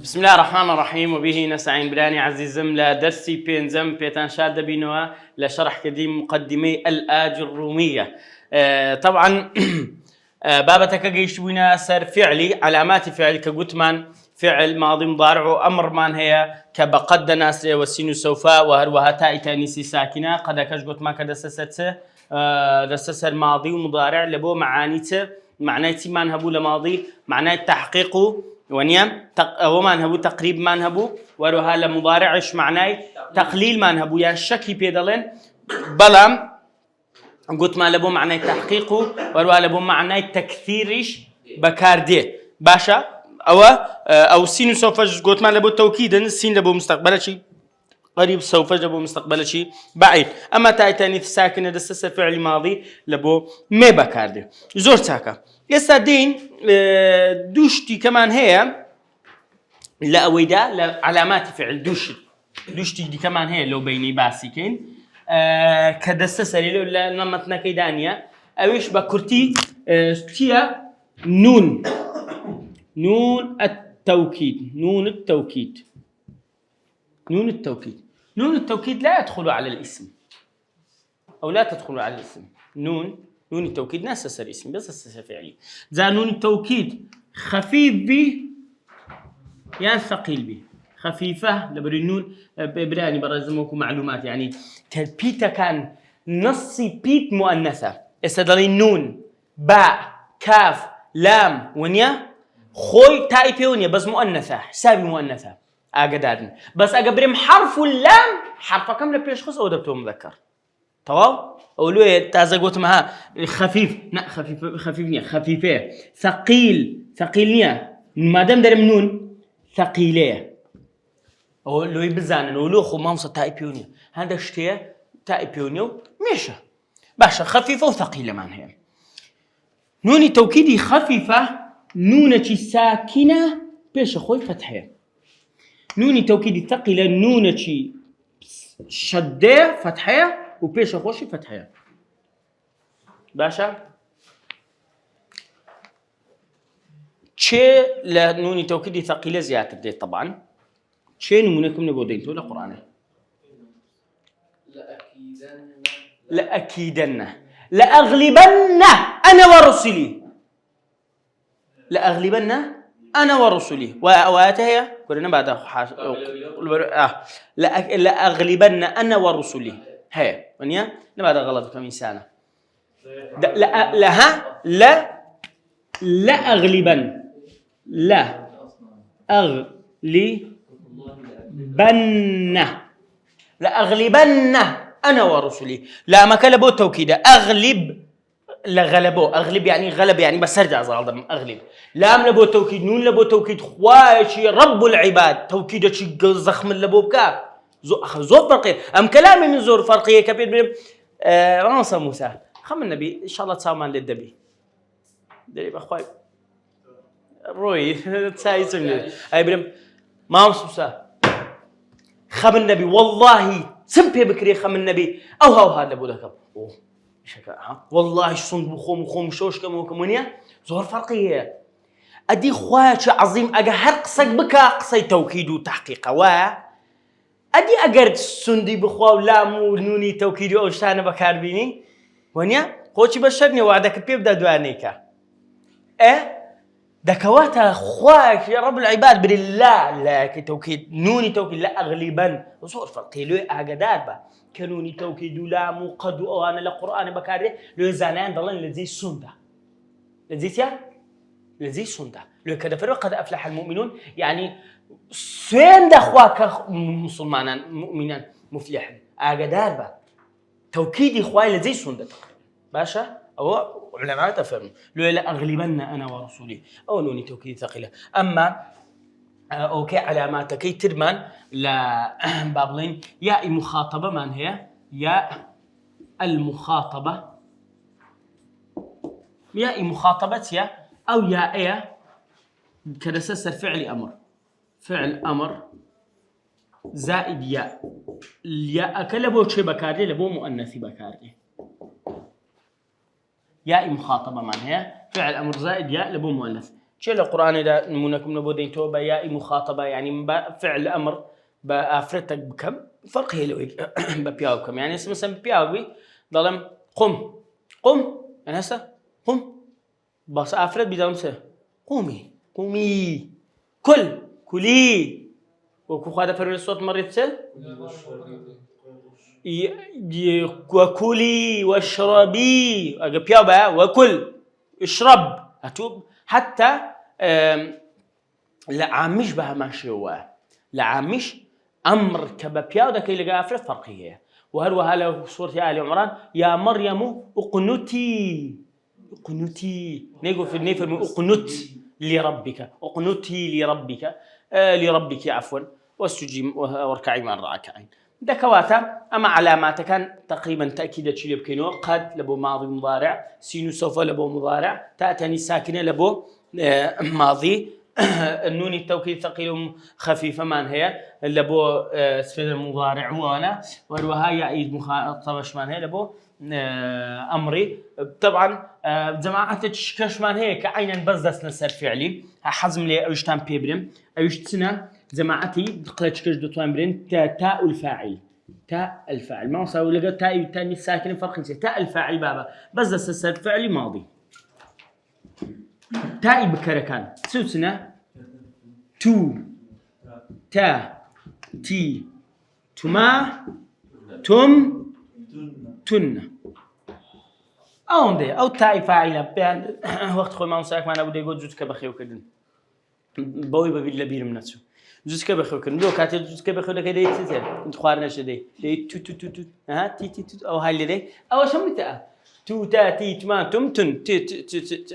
بسم الله الرحمن الرحيم وبه نستعين براني عزيزم لدرسي بينزم بيتان شاد بينوا لشرح كديم مقدمي الآجرومية. طبعا بابتك جيشونا سر فعلي علامات فعل كجوتمان فعل ماضي مضارع وأمر من هي كبقد ناس والسين سوف وهروها تاء تانيسي ساكنة قد كجوت ما كدسست دسس الماضي ومضارع لبو معانيته معنايتي ما نهبو لماضي معناه تحقيق ونيا وما نهبو تقريب ما نهبو وروها لمضارعش معناه تقليل ما نهبو يعني شكي بيدلين بلام قلت ما لبو معناه تحقيق وروها لبو معناه تكثيرش بكاردي باشا او سين سوف قلت ما لبو توكيدا سين لبو مستقبل شيء قريب سوف لبو مستقبل شيء بعيد اما تاء تانيث ساكنه دسس فعل ماضي لبو ما بكاردي زور ساكا يسا دين دوشتي كمان هي لا اويدا علامات فعل دوشتي دي كمان هي لو بيني باسكين كدسس لا نمطنا كيدانيا اويش بكرتي تيا نون التوكيد نون التوكيد لا يدخل على الاسم او لا تدخل على الاسم نون التوكيد ناس الاسم بس الفعلي ذا نون التوكيد خفيف به يعني ثقيل به خفيفة لبري النون براني برزمكم معلومات يعني بيتا كان نصي بيت مؤنثة استدلي نون باء كاف لام ونيا خوي تاي بيونيا بس مؤنثة حسابي مؤنثة اقدادن بس اقبرم حرف اللام حرف كم لبيش خص او دبتو مذكر تمام اولو تازقوت معها خفيف لا خفيفه ثقيلنيا ما دام درم نون ثقيله اولو يبزان اولو خو مامصه تاي بيونيا هذا شتي تاي بيونيو ماشي باشا خفيفه وثقيله معناها نوني توكيدي خفيفه نونتي ساكنه بيش خوي فتحه نوني توكيدي ثقيله نونتي شده فتحه وبيش خوشي فتحه باشا شي لنوني توكيدي ثقيله زياده دي طبعا شي نمونكم نبودين تو القران لاكيدن لاغلبن انا ورسلي انا ورسلي واتها كلنا بعد لاغلبن انا ورسلي هي ونيا نبعد غلط كم إنسانة لا أغلبن لا أغلبن أنا ورسلي لا ما كلبو توكيد أغلب أغلب يعني غلب يعني بس أرجع ظالم أغلب لام لبو توكيد نون لبو توكيد خواشي رب العباد توكيد شيء زخم لبو بكا زور فرقية أم كلامي من زور فرقية كبير رانصة موسى خم النبي إن شاء الله تساومان للدبي دريب أخوي روي تسايسون أي بريم ما موسى خم النبي والله سمبي بكري خم النبي أو هذا أبو ذكر أوه شكا والله صند بخوم شوش كمونيا زور فرقية أدي خواتش عظيم أجهر قصك بكا قصي توكيد وتحقيق أدي أجرد سندي بخوا لامو نوني توكيدي أو شانة بكاربيني ونيا خوشي بشرني وعدك بيبدأ دوانيكا دكواتا خواك يا رب العباد بالله لا كتوكيد نوني توكيد لا أغلبا وصور فرقي لو أجداد با كنوني توكيد لامو قد أنا لقرآن بكاري لو زانان ضلن لذي سندا لذي سندا لو كذا فرق قد أفلح المؤمنون يعني سين دخواك مسلمان مؤمنا مفلحا أجداد با توكيد إخواني لذي سندا باشا أو علماء تفهم لو لا أغلبن أنا ورسولي أو نوني توكيد ثقيلة أما أوكي علامات كي ترمان لا بابلين يا المخاطبة من هي يا المخاطبة يا مخاطبة يا أو يا إيه كده سر فعل أمر زائد يا أكل بو شيء بكاري لبو مؤنث بكاري يا مخاطبة من هي فعل أمر زائد يا لبو مؤنث چه القرآن دا نمونكم نبودين تو بياء مخاطبة يعني فعل أمر بأفرتك بكم فرق هي لوي ببياوكم يعني مثلا بياوي ظلم قم يعني هسه قم بس أفرد بدون سه قومي كلي وكو فرق الصوت مرة سه وكلي واشربي أجبياو بقى وكل اشرب أتوب حتى لعامش بها ماشي هو لعامش أمر كببياو ده كي لقى أفرد فرقية وهروها له سورة آل عمران يا مريم اقنتي نيجو في النيفر اقنت لربك عفوا واستجيب واركعي مع الراكعين دكواتا أما علامات كان تقريبا تأكيد شيء بكينو قد لبو ماضي مضارع سين سوف لبو مضارع تأتني ساكنة لبو ماضي النون التوكيد ثقيل خفيفة من هي لبو سفيد المضارع وانا وروها يعيد مخاطبة شمان هي لبو أمري طبعا جماعة تشكش من هي كعينا بزدس نسر فعلي حزم لي أوجتان بيبرم أوجتنا جماعتي دقلت شكش دوتوان برين تاء الفاعل ما وصلوا لقى تاء الثاني ساكن فرق تاء الفاعل بابا بزدس نسر فعلي ماضي تاء بكركان سوسنا تو تا تي تما تم تن أو تاء فاعلة بيان وقت خوي ما مساك معنا بدي يقول جزء كبخيو كدن بوي ببيل لبير من نفسه جزء كبخيو كدن لو كاتي جزء كبخيو ده كده يتصير انت خوارناش دي تو ها تي أو هاي اللي دي أو شو متى تو تا تي تما تم تن تي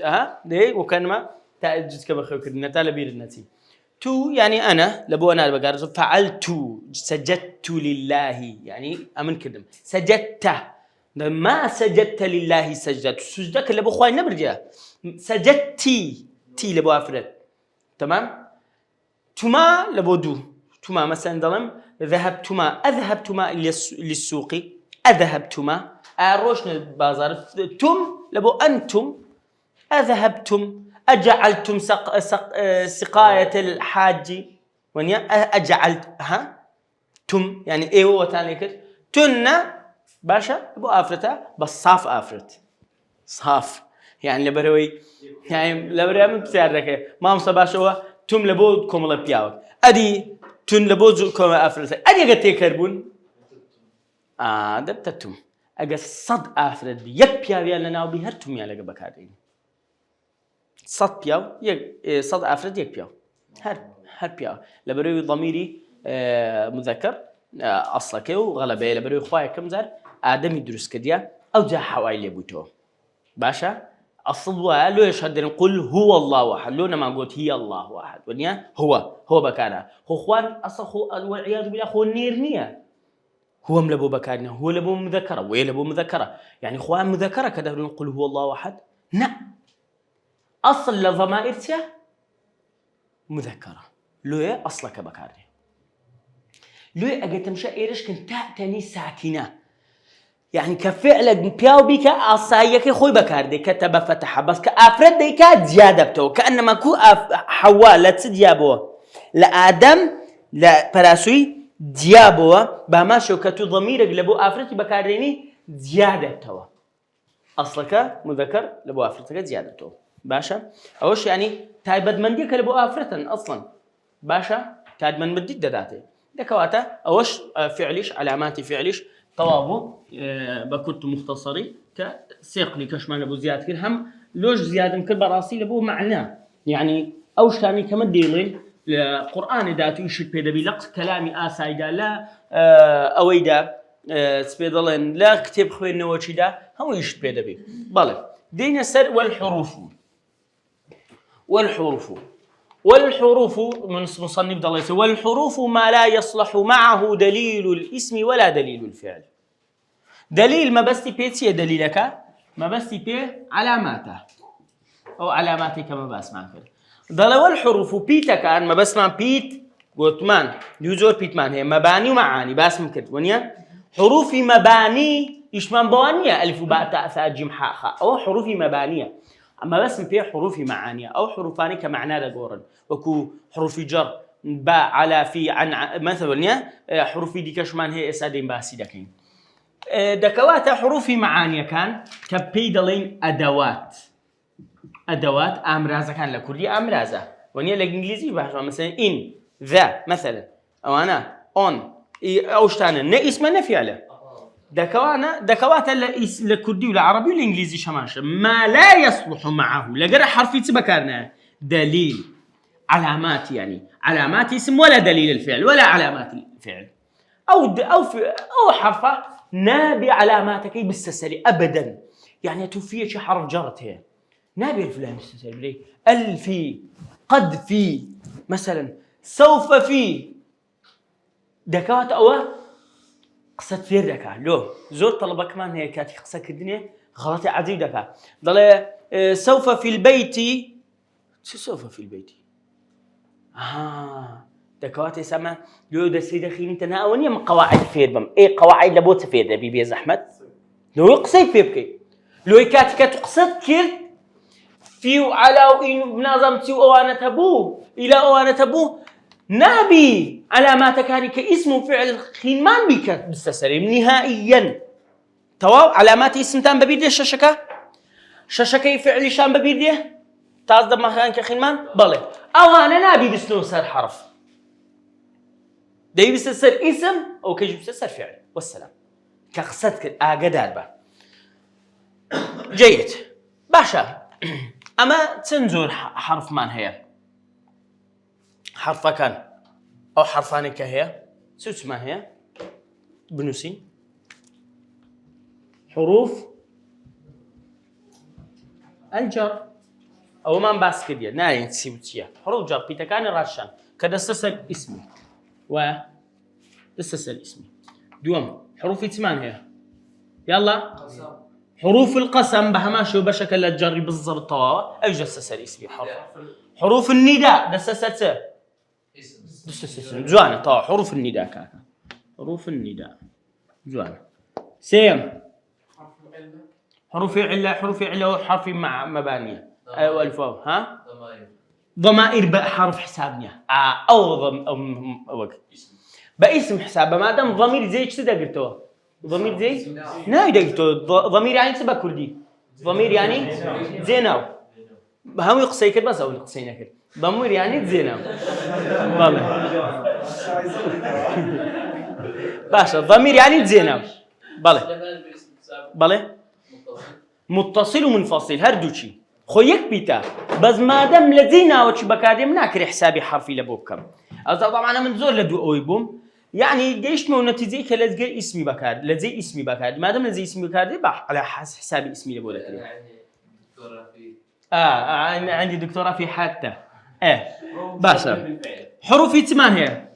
ها دي وكان ما تاء جزء كبخيو كدن تاء لبير النتي تو يعني أنا لبو أنا بقارز فعلت سجدت لله يعني أمن كدم سجدت ما سجدت لله سجدك اللي بو خواي نبرجع سجدتي تي لبو أفرد تمام تما لبو دو تما مثلا ظلم أذهبتما للسوق أذهبتما أروشنا البازار تم لبو أنتم أذهبتم أجعلتم سقاية الحاج ونيا أجعلت تم يعني إيه هو تاني كده تنا باشا أبو أفرتها بس صاف يعني لبروي يعني لبروي من بسيارك ما مصاب باشا هو تم لبود كم لبياوك أدي تن لبود كم أفرتها أدي قتي كربون دبتتم أجا صد أفرت يكبياوي لنا وبيهرتم يا لقى بكارين صد بياو صد أفرد يك بياو هر بياو لبروي ضميري مذكر أصلك وغلبه لبروي خوايا كم زر آدمي دروس كديا أو جا حوالي بوتو باشا أصلوا لو يشهد نقول هو الله أحد لو ما قلت هي الله أحد ونيا هو بكارها هو خوان أصل والعياذ بالله هو النيرنية هو ملبو بكارنا هو لبو مذكرة ويلبو مذكرة يعني خوان مذكرة كده نقول هو الله أحد نعم أصل لضمائرته مذكرة لو أصلك بكاري لو أجت مشى إيرش كنت تاني ساكنة يعني كفعل بياو بيك أصايك خوي بكاردي كتب فتح بس كأفرد ديك زيادة بتو كأنما كو حواء لا تديابو لآدم لا براسوي ديابو بهماشو كتو ضميرك لبو أفرد بكاريني زيادة بتو أصلك مذكر لبو أفرد زيادة بتو باشا أوش يعني تايبد مندي كلبو آفرتن أصلاً باشا تايبد مندي دداته دكواتا أوش فعليش علامات فعليش طوابو بكنت مختصري كسيقني كشمان أبو زياد كلهم لوش زيادة مكر براسي لبو معناه يعني أوش ثاني كمان ديلين القرآن داتو يشد بيدا بلقص كلامي آسايدا لا أويدا سبيدلين لا كتب خوين نوشي دا هم يشد بيدا بي بالي دين سر والحروف من مصنف ضليس والحروف ما لا يصلح معه دليل الاسم ولا دليل الفعل دليل ما بس بيتي دليلك ما بس بي علاماته أو علاماتي كما بسمع كده ضل والحروف بيتك أن ما بسمع بيت قطمان يوزور بيتمان هي مباني ومعاني باسم كده ونيا حروف مباني إيش من بوانية ألف وباء تاء ثاء جيم حاء خاء أو حروف مبانية اما بس في حروف معانيه او حروفاني كمعنى دغورن وكو حروف جر با على في عن مثلا حروف دي كشمان هي اسادين باسي دكين دكوات حروف معانيه كان كبيدلين ادوات امرازه كان لكردي امرازه وني الانجليزي بحث مثلا ان ذا مثلا او انا اون او شتانا نه اسم نه فعله دكوات الكردي والعربي والانجليزي شماش ما لا يصلح معه لقرا حرف تبكرنا دليل علامات يعني علامات اسم ولا دليل الفعل ولا علامات الفعل او حرف نابي علاماتك بالسلسله ابدا يعني توفيه شي حرف جرت هي نابي الفلان بالسلسله الفي قد في مثلا سوف في دكوات او قصة فير دكا لو زور طلبة كمان هي كاتي قصة كدنيا غلطي عديد دكا ضل سوف في البيت شو سوف في البيت دكوات يسمى لو ده سيدة خيني تناونية من قواعد فير بم ايه قواعد لابوت فير ده بيبي زحمت لو يقصي فيبكي لو كاتي قصة كير فيو على وإن بنظمتي وأنا تبوه إلى أنا تبوه نابي علاماتك هذه كاسم فعل خيمان بك بالسلسلة نهائيا تواو علامات اسم تام ببيديه ششكة فعل شان ببيديه تصدق ما خان كخيمان بله أو أنا نابي بسنو سر حرف ده بسلسل اسم أو كيجي بسلسل فعل والسلام كقصتك أجدار با جيد باشا أما تنزور حرف من هي حرف كان أو حرفان كهي سوت ما هي بنوسي حروف الجر أو ما باسكت يا ناين تسيبتيا حروف جر بيتكان راشان كذا سلسل اسمي و سلسل اسمي دوم حروف ثمان هي يلا حروف القسم بهماشي وبشكل الجر بالضبط طواوا أي سلسل اسمي حروف النداء دسست زوانة طبعا حروف النداء كاكا حروف النداء زوانة سيم حروف علة وحرف مع مبانية أو الفاو ها ضمائر بقى حرف حسابنيا أو باسم حسابه ما دام ضمير زي ايش تدقرتوه ضمير زي ناي دقرتوه ضمير يعني سبا كردي ضمير يعني زيناو هم يقصي كده بس أو يقصينا كده ضمير يعني زيناو والله باشا ضمير يعني زيناو بالله متصل ومنفصل هردوشي خويك بيتا بس ما دام لزينا وش بكادم ناكر حسابي حرفي لبوبكم طبعا انا من زور لدو اويبوم يعني جيش مو نتيجه كلزق اسمي بكاد لزي اسمي بكاد ما دام لزي اسمي بكاد على حسابي اسمي لبولك يعني دكتوره في عندي دكتوره في حتى باشا حروفي 8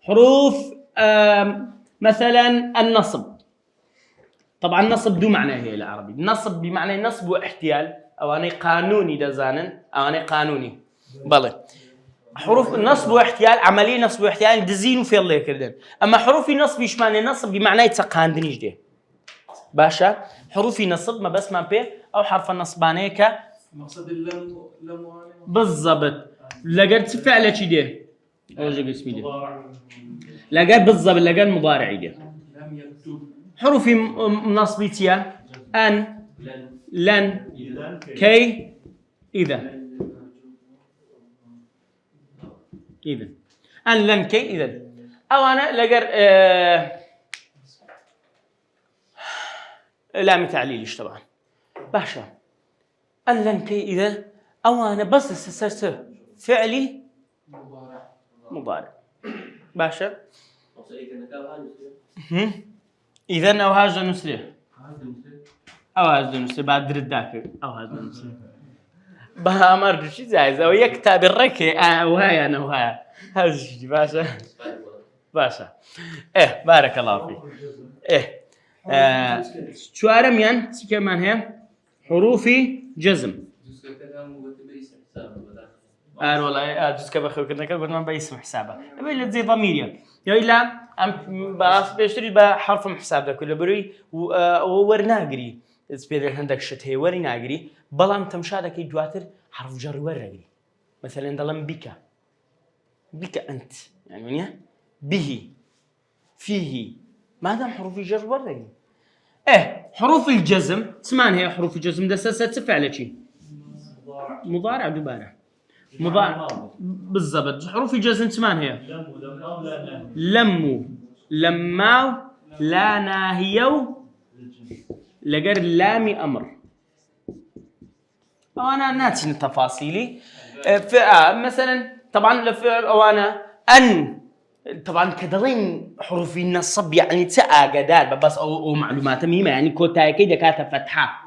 حروف مثلا النصب طبعا النصب دو معنى هي العربي النصب بمعنى نصب واحتيال او انا قانوني دزانن او انا قانوني بله حروف النصب واحتيال عمليه نصب واحتيال دزين في الله كردن اما حروف النصب يشمعنى نصب بمعنى تقاندنيش دي باشا حروف نصب ما بس ما بي او حرف النصبانيه ك مقصد اللم بالضبط لقيت فعله شي دي اوجه اسمي دي لقيت بالضبط لقيت مضارعي دي لم يكتب حروف نصبيتيا ان لن كي اذا ان لن كي اذا او انا لقر لام تعليلش طبعا باشا ان لن كي اذا او انا بس استسرت فعلي مضارع باشا اذا او هاجر نسري او هاجر نسري بعد رداك او هاجر نسري بامر شي زايز او يكتب الركي وهاي انا وهاي هذا شي باشا بارك الله فيك شو ارميان كمان هي حروفي جزم والله جزء بخير كنا قلت ما بيسمح حسابه ابي زي ضمير يا الا ام باس بيشتري بحرف حساب ده كله بري وورناغري سبيل عندك شت هي ورناغري بەڵام تەمشا دەکەی دواتر حرف جەر وەرەگری مثلا دەڵێم بك أنت يعني ونيا به فيه مادام حروف الجر وەرەگری حروف الجزم سمان هي حروف الجزم دەسەسە چ فعلێکی مضارع دووبارە مضارع بالضبط حروف الجزم سمان هي لمو لماو لا ناهيو لقر لامي أمر أنا ناتي التفاصيلي مثلا طبعا لفعل أوانا أن طبعا كدلين حروف النصب يعني تأجدار بس أو معلومات مهمة يعني كوتا كده كاتب فتحة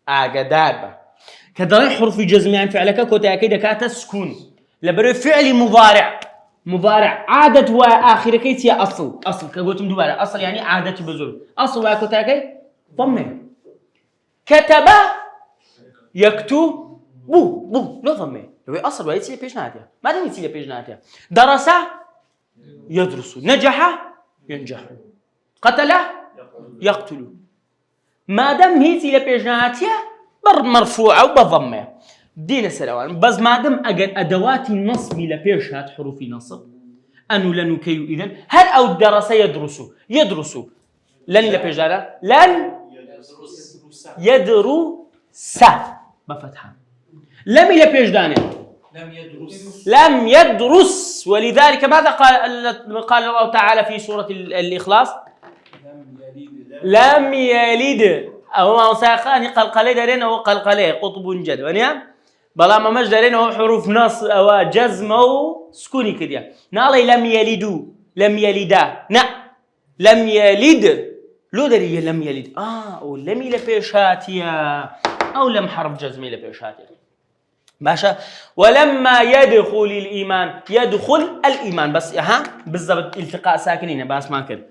أجدار كدلين حروف الجزم يعني فعلك كوتا كده كاتب سكون لبر فعل مضارع عادة وآخر كيس هي أصل كقولتم دوباره أصل يعني عادة بزول أصل وكوتا كي ضمه كتب يكتب بو لا ضمه لو أصل ويتسيل بيش ناتيا ما دام يتسيل بيش ناتيا درس يدرس نجح ينجح قتل يقتل ما دام هي تسيل بيش ناتيا مرفوعة وبضمه دين سلوان بس ما دام أجد أدوات النصب لبيش هات حروف نصب أنو لن كيو إذن هل أو درس يدرس لن لبيش لن يدرس بفتحة لم يلبيش داني لم يدرس ولذلك ماذا قال الله تعالى في سورة الإخلاص لم يلد أو ما ساقاني قلقلي دارين أو قلقلي قطب جد ونيا بلا ما مش دارين أو حروف نص أو جزم أو سكوني كده نالي لم يلدوا لم يلدا لم يلد لو دري لم يلد أو لم يلبيشاتيا أو لم حرف جزمي لبيشاتيا باشا ولما يدخل الإيمان بس بالضبط التقاء ساكنين بس ما كده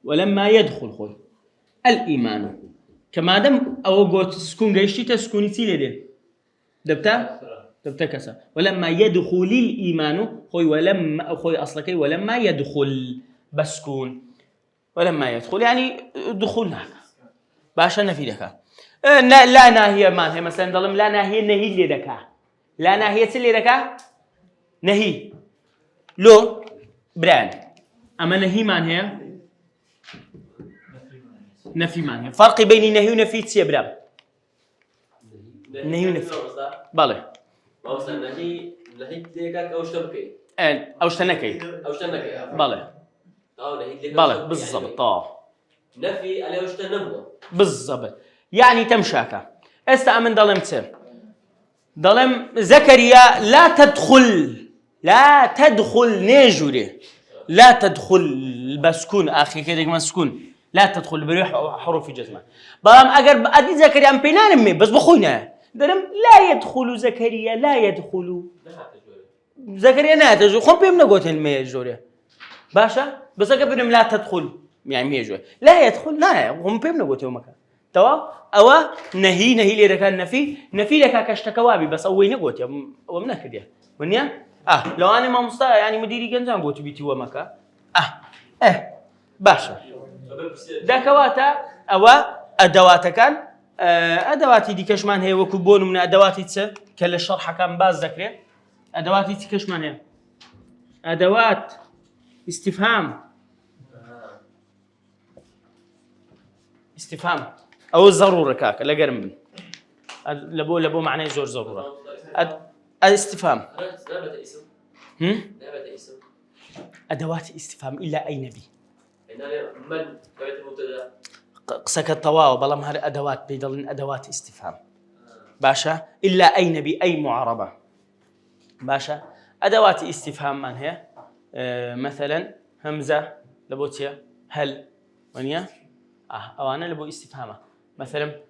ولما يدخل خوي الإيمان كما دام أو قلت سكون جيشتي تسكوني تيلي دبتا كسا ولما يدخل الإيمان خوي ولما خوي أصلك ولما يدخل بسكون ولما يدخل يعني دخولنا باشا نفي دكا لا ناهية ما هي مثلا ظلم لا ناهية نهي اللي دكا لا ناهية اللي دكا نهي لو بران أما نهي ما هي نفي ما هي فرق بين نهي ونفي تسي برام نهي ونفي بالي نهي ديكا أوشتنكي بالي بالضبط نفي عليه واشتنبوه بالضبط يعني تمشاكا استأمن ظلم زكريا لا تدخل نيجوري لا تدخل بسكون أخي كده كمان سكون لا تدخل بريح حروف جزمة بلام أجر أدي زكريا أم بينانمي بس بخوينا درم لا يدخل زكريا لا يدخل زكريا ناتج خم بيمنا قوت الميجوري باشا بس أقبلهم لا تدخل يعني ميجوا لا يدخل لا هم بيمنا قوت يومك توا أو نهي لي ركان نفي لك كشتكوابي بس أوين قوت يوم ومنا كده ونيا لو أنا ما مستوى يعني مديري جنزان قوت بيتي ومكا باشا دكواتا أو أدوات كان أدواتي دي كشمان هي وكبون من أدواتي تس كل الشرح كان باز ذكره أدواتي كشمان هي أدوات استفهام أو الضرورة كاك لا قرم لبو معناه زور ضرورة الاستفهام أدوات استفهام إلا أي نبي من سكت طواو بلام هذه أدوات بيدلن أدوات استفهام باشا إلا أي نبي أي معربة باشا أدوات استفهام من هي مثلا همزة لبوتيا هل ونيا أو أنا لبو استفهامه مثلا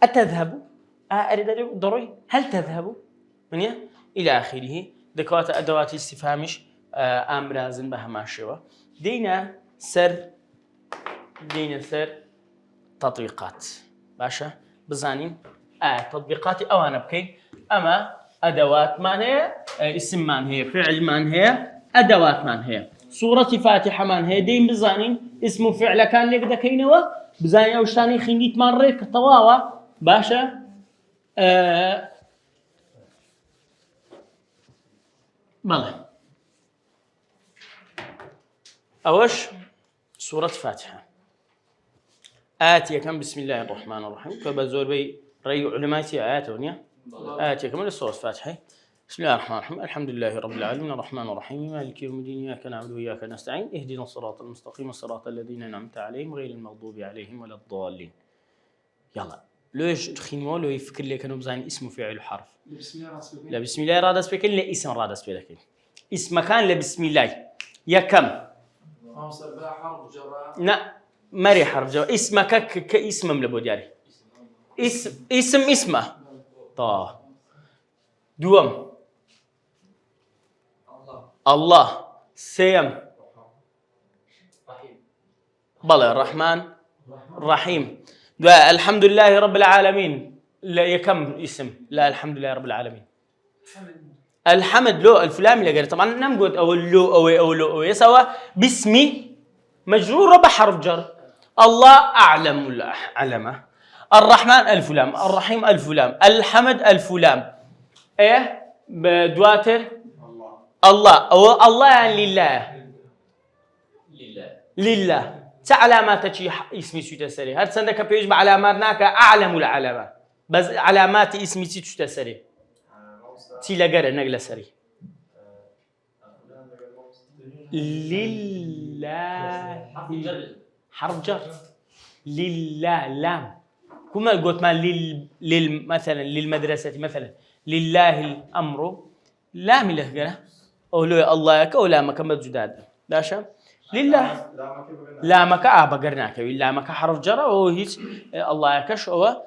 أتذهب أريد ضروري هل تذهب ونيا إلى آخره ذكوات أدوات استفهامش أمرازن بها ماشية دينا سر تطبيقات باشا بزانين تطبيقات أو أنا بكي أما أدوات من هي اسم من هي فعل من هي أدوات من هي سورة فاتحة من هيدين بزانين اسم فعل كان لك دكينوا بزانين أوشتاني خينيت من ريك طواوا باشا بلى أوش سورة فاتحة آتي كم بسم الله الرحمن الرحيم فبزور بي رأي علماتي آيات ونيا آتي كم السورة فاتحة بسم الله الرحمن الرحيم الحمد لله رب العالمين الرحمن الرحيم مالك يوم الدين إياك نعبد وإياك نستعين اهدنا الصراط المستقيم الصراط الذين أنعمت عليهم غير المغضوب عليهم ولا الضالين يلا ليش خينوا لو يفكر لك أنه بزاني اسمه فعل حرف لا بسم الله راد اسبكن لا اسم راد اسبكن اسم كان لا بسم الله يا كم لا مري حرف جر اسمك كاسم ملبو دياري اسمه طه دوم الله سيم بلى الرحمن الرحيم الحمد لله رب العالمين لا يكم اسم لا الحمد لله رب العالمين الحمد لو الفلام اللي قال طبعا نمقود او لو او لو يسوى باسمي مجرور بحرف جر الله اعلم ولا علمه الرحمن الفلام الرحيم الفلام الحمد الفلام ايه بدواتر الله أو الله يعني لله تعلامات شيء اسمي شو تسري هاد سندك بيج بعلاماتناك أعلم العلامة بس علامات اسمي شو تسري تيلا جرى نقل سري لله حرف جر لله لام كما قلت ما مثلا للمدرسة مثلا لله الأمر لام له جرى أولو الله كولا مكمل جداد داشا لله لا مكا بقرناك لا مكا حرف جرى وهي الله كش هو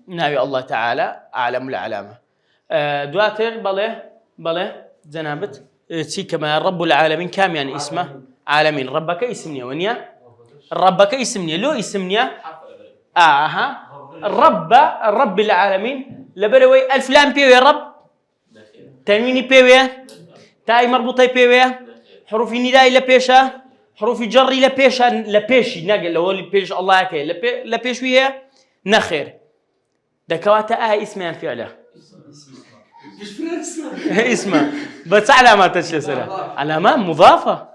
نبي الله تعالى أعلم العلامة دواتر بله زنابت تي كما رب العالمين كام يعني اسمه عالمين ربك اسمني ونيا ربك اسمني لو اسمني الرب العالمين لبروي الف لام بيوي رب تنويني بيوي تاي مربوطة بيوي حروف النداء لبيشة حروف الجر لبيشي نقل لو لبيش الله كي لبيش وياه نخير دكواتا اسمه فعله اسمه بس علامات الشسرة علامات مضافة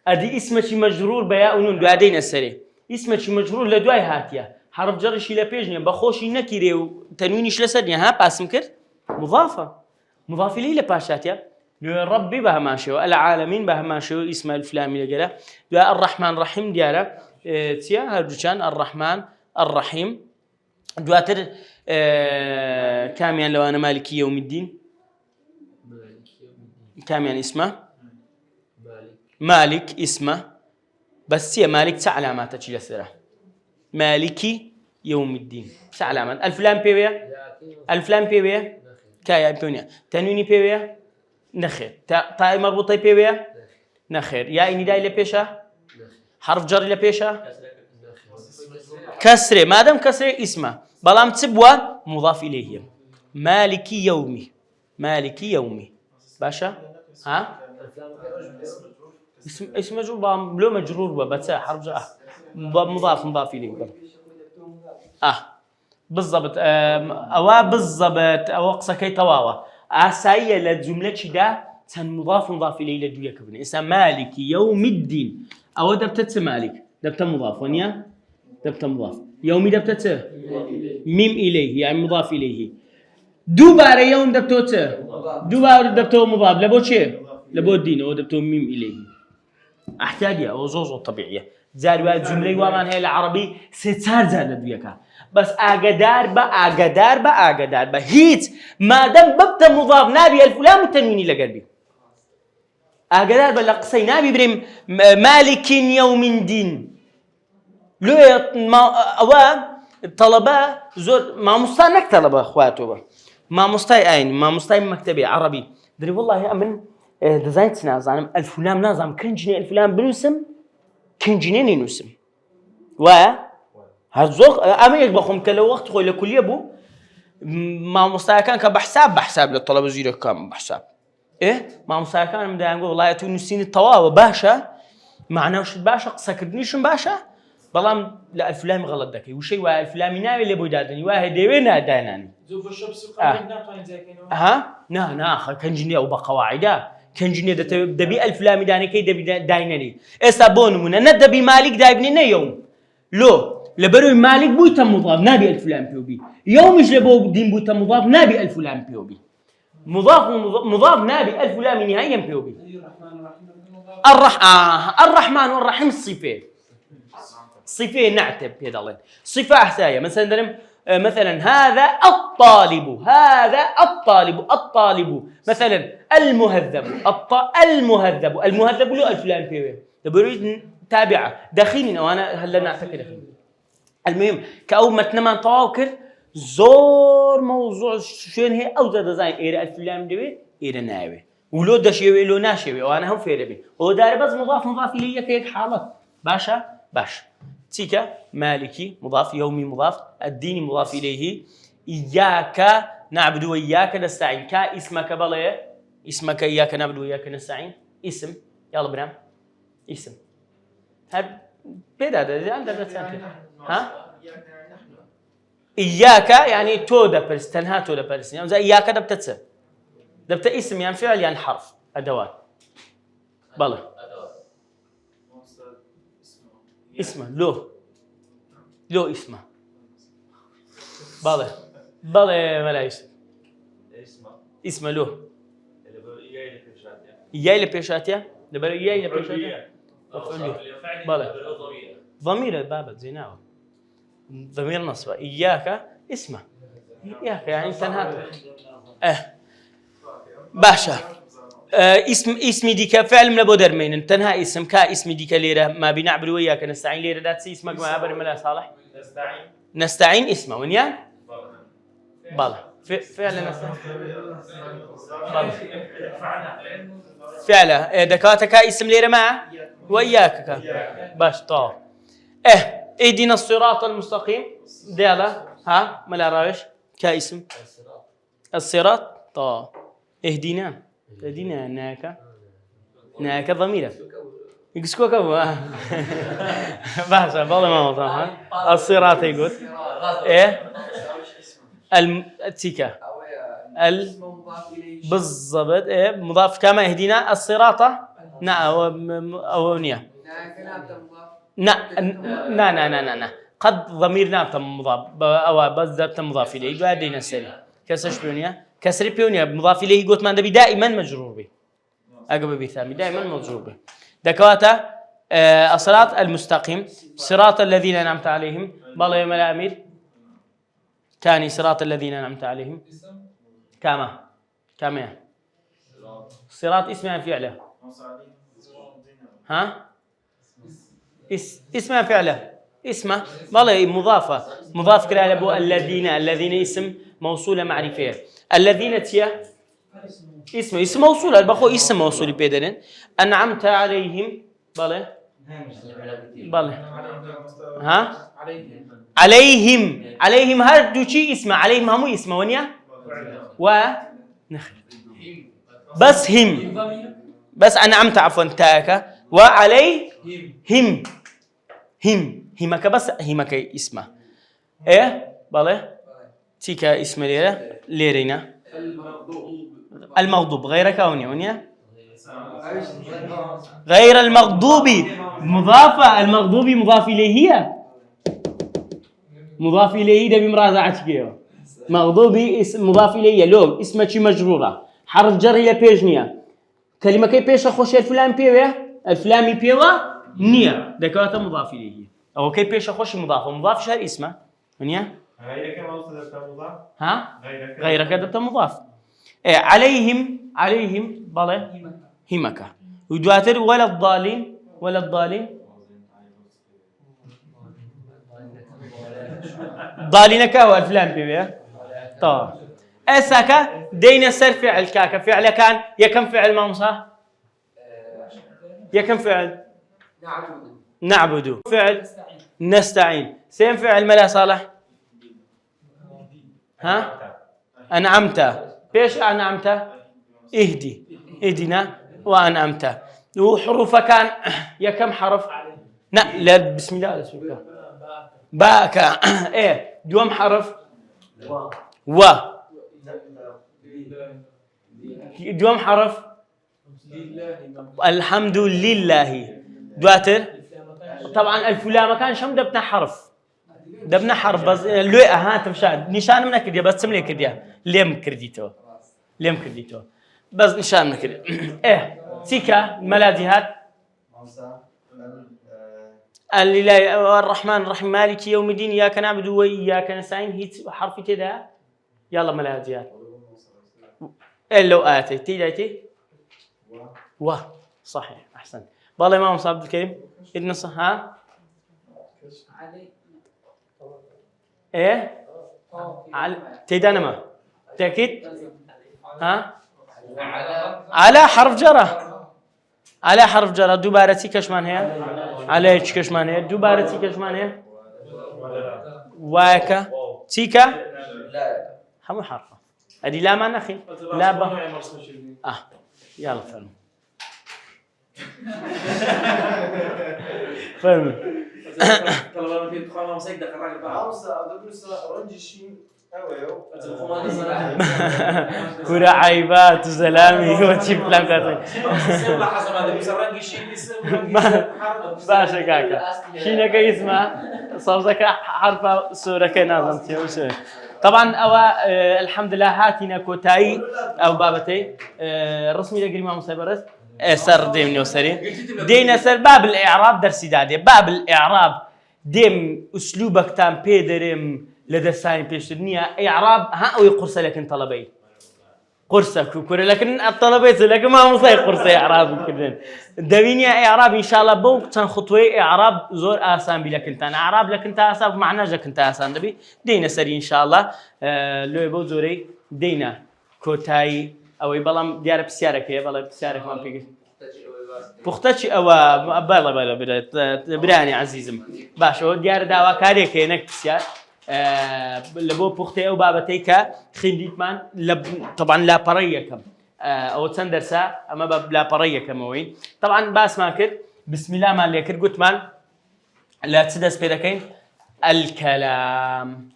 ادي اسمه شي مجرور بياء ونون دوادين السري اسمه شي مجرور لدواي هاتيا حرف جر شي لبيجني بخوشي نكيري وتنوينش لسدني ها باسم كر مضافة مضاف إليه لباشاتيا ربي بها ماشي والعالمين بها ماشي اسم الفلامي لجلا الرحمن الرحيم دياله تيا هرجان الرحمن الرحيم دواتر كام يعني لو أنا مالكي يوم الدين كام يعني اسمه مالك اسمه بس هي مالك تعلامات تشيل السرة مالكي يوم الدين تعلامات الفلام بيبيا الفلام بيبيا كايا بيونيا تنويني بيبيا نخير تاء مربوطة بيبيا نخير يا إني داي لبيشة حرف جر لبيشة كسرة ما دام كسرة اسمه بلام تبوا مضاف إليه مالكي يومي باشا ها اسم مجرور بلو مجرور بس حرف جر مضاف إليه بالضبط بالضبط أو أقصى كي تواوا أسايا للجملة شدا تن مضاف إليه لدويا كبني اسم مالك يوم الدين أو دبتت مالك دبت مضاف ونيا دبت مضاف يومي دبتت ميم إليه يعني مضاف إليه دوباره يوم دبتوته دوباره دبتو مضاف لبو شيء لبو الدين أو دبتو ميم إليه أحتاجها أو زوزو طبيعية زاروا جملة ومان هي العربي ستار زاد لدويا بس أقدار با هيت ما دام ببت مضاف نابي الفلام التنويني لقلبي أقدار بلقصي نابي بريم مالك يوم الدين لو الطلبة زور ما مستانك طلبة أخواته ما مستاي مكتبي عربي دري والله أمن ديزاين نازم الفلام نازم كنجني الفلام بنوسم كنجني نوسم هالزوق أميك بخم كلو وقت خوي لكل يبو ما مستاي كان كبحساب للطلبة زيرو كام بحساب إيه ما مساكان من دايم والله يتونو سين التواوى باشا معناه وش باشا قصة كردنيشن باشا بلام لا الفلام غلط دكي وشي واه الفلامي ناوي اللي بودادني واه ديوينا دايناني زوف الشبس وقلنا طين زي كانوا ها نا كنجني او بقواعده كنجني دبي الفلامي داني كي دبي داينني اسابون من ندبي مالك دايبني يوم لو لبرو مالك بوتا مضاف نبي الفلام بيوبي يوم مش لبو دين بوتا مضاف نبي الفلام بيوبي مضاف نبي الفلام نهائيا بيوبي الرحمن والرحيم صفه نعتب يدلين صفه احسايه مثلا هذا الطالب مثلا المهذب له الفلام بيوبي تبريد تابعه دخيلنا وانا هلا نعتقد المهم كأول ما تنام تواكر زور موضوع شين هي أو ديزاين إير الفلام دبي إير ناوي ولو دشيوي لو ناشيوي وأنا هم في ربي هو دار بس مضاف إليه كيك حالة باش تيكا مالكي مضاف يومي مضاف الديني مضاف إليه إياك نعبد وإياك نستعين كا اسمك بلى اسمك إياك نعبد وإياك نستعين اسم يلا برام اسم هاد بدأ عندك ها إياك يعني تو دبرس تنها تو دبرس يعني زي إياك دبت اسم يعني فعل يعني حرف أدوات بلى اسمه لو اسمه بلى ملا اسمه لو إياي لبيشاتيا دبر إياي لبيشاتيا بلى ضمير بابا زيناوي ضمير نصب إياك اسمه إياك يعني تنهى باشا اسمي ديك فعل من أبو درمين تنهى اسم كا اسمي ديك ليرة ما بنعبد وياك نستعين ليرة داتسي اسمك ما عبر ملا صالح نستعين اسمه ونيا بلى فعل نستعين فعله دكاتك اسم ليرة معه وإياك باش طاو اهدنا الصراط المستقيم ديالا ها ملا راوش كاسم الصراط طاو اهدنا ناك ضميره يقسكوك ابو باشا والله ما وضعها الصراط يقول ايه التيكا بالضبط ايه مضاف كما اهدنا الصراط او نيه نا قد ضمير نابتم مضاف او بس ذات مضاف اليه بعدين السري كسر بيونيا مضاف اليه قلت ما عندي دائما مجرور به اقرب بثامي دائما مجرور به دكواتا الصراط المستقيم صراط الذين انعمت عليهم بالله يا ملامير ثاني صراط الذين انعمت عليهم كما صراط اسمها فعله ها اسمها فعله اسمه والله مضاف كلا لبو الذين اسم موصولة معرفية الذين تيا اسم موصول البخو اسم موصول بيدرن أنعمت عليهم بالله ها عليهم هردو شيء اسمه عليهم همو اسمه ونيا نخل بس أنعمت عفوا تاكا وعليهم همك بس همك اسمه ايه بالله تيكا اسم ليرينا المغضوب غير كوني ونيا غير المغضوب مضافة المغضوب مضاف إليه هي مضاف إليه ده بمراجعة كيو مغضوبي اسم مضاف إليه لو اسمه شي مجرورة حرف جر هي بيجنيا كلمة كي بيش أخوش الفلان بيوه الفلامي بيوه نية دكاتة مضاف إليه أو كي بيش أخوش مضاف شهر اسمه ونيا غيرك ما وصلت مضاف ها غيرك ده مضاف عليهم بالله همك ودواتر ولا الضالين ضالينك هو الفلان بيبيا طيب اساكا دين سر فعل كاكا فعل كان يكم فعل موصى يكم فعل نعبد فعل نستعين سين فعل ملا صالح ها أنعمت بيش أنعمت اهدي اهدنا وأنعمت. وحروف كان يا كم حرف؟ لا بسم الله اسمك باك ايه دوم حرف و دوم حرف الحمد لله دواتر. طبعا الف لا ما كان شم دبنا حرف بس لو ها تمشاد نشان منك دي بس سملي كديا لم كرديتو بس نشان منك ايه تيكا ملاديهات لله الرحمن الرحيم مالك يوم الدين إياك نعبد وإياك نستعين هي حرف كده يلا ملاديات لو آتي تيجي و صحيح أحسن بالله إمام صاحب الكريم إذن صح ها إيه تيدانا ما تأكيد ها على حرف جرى دوبارتي كشمان هي على ايش كشمان هي دوبارتي كشمان هي واكا تيكا لا هم حرفه ادي لا ما نخي لا يلا فهم طلبنا في الدخان ما سيد دقائق بعض كرة عيبات وسلامي وتشيب لانكاتي باشا كاكا شينك اسمه صوزك حرف سورة كنازم تيوش طبعا الحمد لله هاتينا كوتاي او بابتي رسمي لقري ما مسابرس سر ديمني وسري دينا سر باب الاعراب درسي دادي باب الاعراب ديم اسلوبك تام بيدرم لدى الثاني بيشتنيا إعراب ها أو يقرص لكن طلبي قرصك وكره لكن الطلبيت لكن ما مصير قرص إعراب كذا دوينيا إعراب إن شاء الله بوقتن خطوة إعراب زور آسان بي لكن تان إعراب لكن تاسان معناه لكن تاسان دبي دينا سري إن شاء الله لو يبو زوري دينا كوتاي أو يبلام ديار بسيارك يا بلا بسيارك ما بيجي بختش أو بلا براني عزيزم باشو ديار دعوة كاريك هناك بسيار لبو بوختي أو بابتيكا خنديتمان طبعا لا بريكم أو تندرسا أما لا بريكم وين طبعا باس ماكر بسم الله ما ليكر قلت مان لا تسدس بيدكين الكلام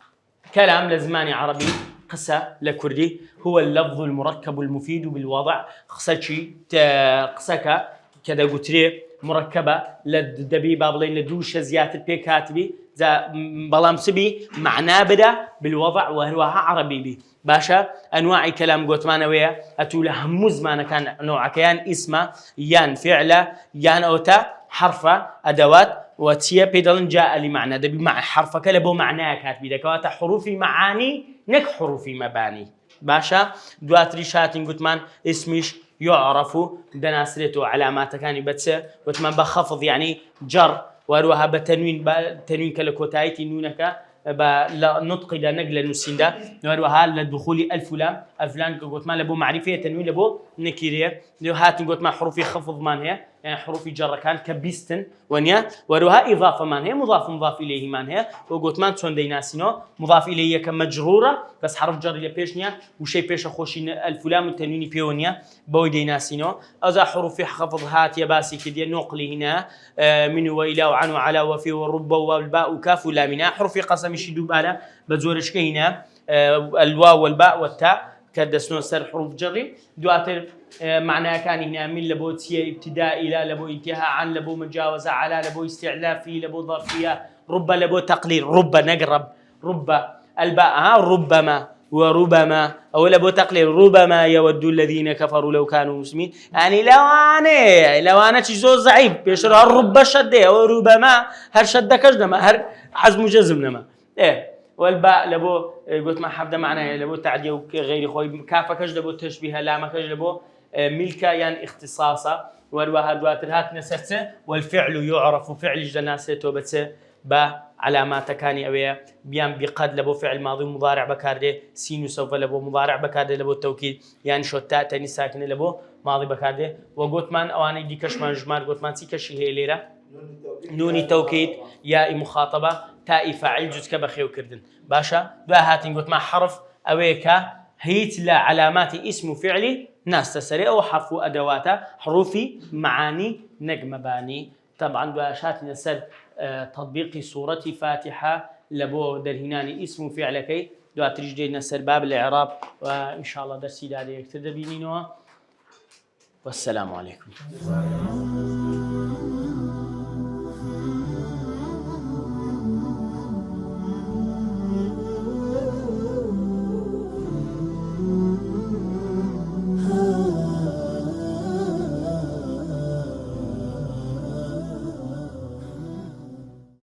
كلام لزماني عربي قصة لكردي هو اللفظ المركب المفيد بالوضع قصتي قصك كذا قلت لي مركبة لدبي بابلين لدوش زيادة بيكاتبي بلام سبي معناه بدا بالوضع وهو عربي بي باشا انواع كلام قوتمان ويا اتوله همز ما كان نوع كيان اسمه يان فعله يان اوتا حرفه ادوات وتيه بيدلن جاء لمعنى ده بمعنى حرفك لبو معناه كاتبي دكوات حروفي معاني نك حروفي مباني باشا دوات ريشاتين قوتمان اسمش يعرف دناسرته علامات كان بتس وتمان بخفض يعني جر وروها بتنوين كالكوتايتي نونك بنطق إلى نقل نسيندا وروها للدخول الفلان قلت ما لبو معرفة تنوين لبو نكيرية لو هات قلت ما حروف خفض مان هي يعني حروف جر كان كبيستن ونيا وروها إضافة مان هي مضاف إليه مان هي وقلت ما تون ديناسينو مضاف إليه كمجرورة بس حرف جر اللي بيشنيا وشيء بيش خوشين الفلان والتنوين بيونيا بوي ديناسينو أذا حروف خفض هات يا باسي كدي نقلي هنا من وإلى وعن وعلى وفي والرب والباء وكاف ولامنا حروف قسم يشدوا بالا بزورش كهنا الواو والباء والتاء كدسنو سر حروف جري دواتر معناها كان هنا من لبوتيه ابتداء إلى لبو انتهاء عن لبو مجاوزة على لبو استعلاء في لبو ظرفية رب لبو تقليل رب نقرب رب الباء ربما وربما أو لبو تقليل ربما يود الذين كفروا لو كانوا مسلمين يعني لو أنا تجزو ضعيف بيشرها الرب شده وربما هر شده كجنما هر عزم جزمنما إيه والباء لبو قلت ما حبدا معناه لبو تعديه وغير خوي كافكش لبو تشبيه لامكش لبو ملكا يعني اختصاصا وروها دواترهات نسته والفعل يعرف فعل جناسته بس با علامات كاني أويا بيان بقد لبو فعل ماضي مضارع بكارده سين وسوف لبو مضارع بكارده لبو التوكيد يعني شو تاء تاني ساكنه لبو ماضي بكارده وقلت من اواني دي كشمان جمال قلت من سيكشي هي ليره نوني توكيد ياء مخاطبه تاء فاعل جزء كبخيو كردن باشا دو هاتين قلت ما حرف اويكا هيت لا علامات اسم فعلي ناستە سەرێ ئەو حرف و ئەدەواتە حروفی معانی نەگمەبانی. طبعا باشاتنا سر تطبيق سورة فاتحة لبو درهناني اسم وفعلكي دواتريش دينا سر باب الإعراب وإن شاء الله درسي داري يكتدى بينينوا والسلام عليكم.